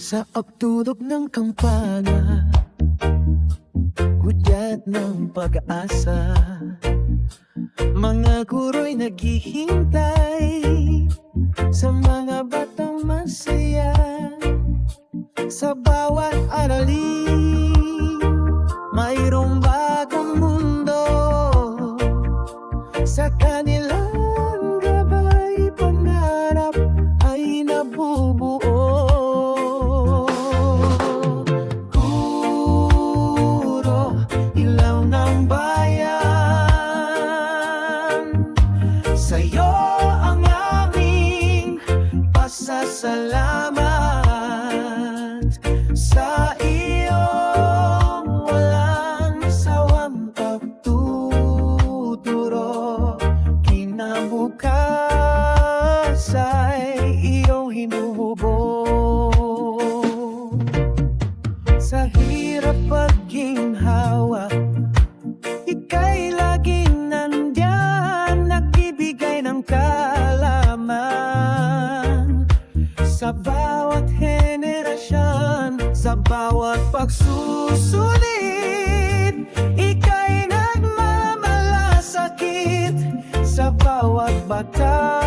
Sa abdulog ng kampana, hudyat ng pag-asa, mga guro'y naghihintay sa mga batang masaya. Sa bawat aralin, mayroong bagong mundo. Sa kanilang gabay, pangarap ay nabubuo. Guro, ilaw ng bayan, sa'yo ang aming pasasalamat. Sa iyong walang sawang pagtuturo, kinabukas ay iyong hinuhubog. Sa hirap pagginhawa, ika'y laging nandyan, nagbibigay ng kaalaman. Sa bawat henerasyon, sa bawat pagsusulit, ika'y nagmamalasakit. Sa bawat bata,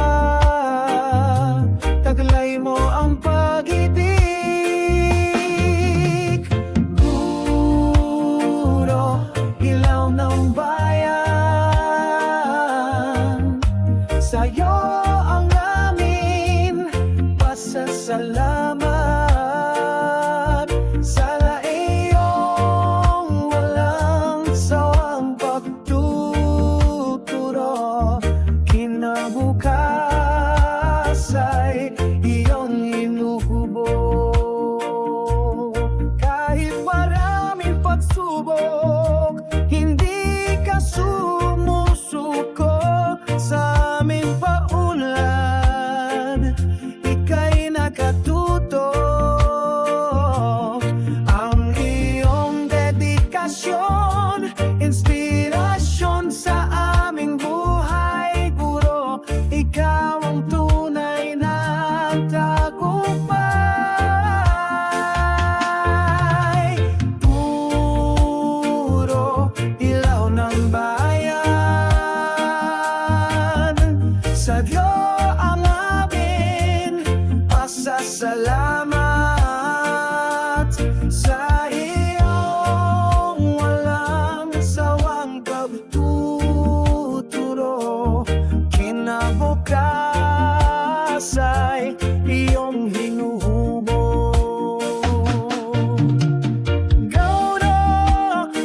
taglay mo ang pag-ibig. Guro, ilaw ng bayan, sa'yo ang amin pasasalamat. Sa iyong walang sawang pagtuturo, kinabukas ay iyong hinuhubog. Kahit maraming pagsubok, hindi ka sumusuko sa aming paunlad. Ika'y nakatuto, ang iyong dedikasyon, inspirasyon sa aming buhay. Guro, ikaw ang tunay na tagumpay. Guro, ilaw ng bayan, sa'yo ang amin pasasalamat. Sa iyong walang sawang pagtuturo, kinabukas ay iyong hinuhubog. Guro,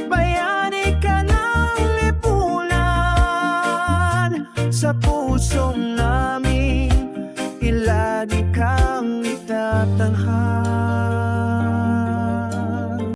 bayani ka ng lipunan, sa pusong namin ilagi kang itatangha.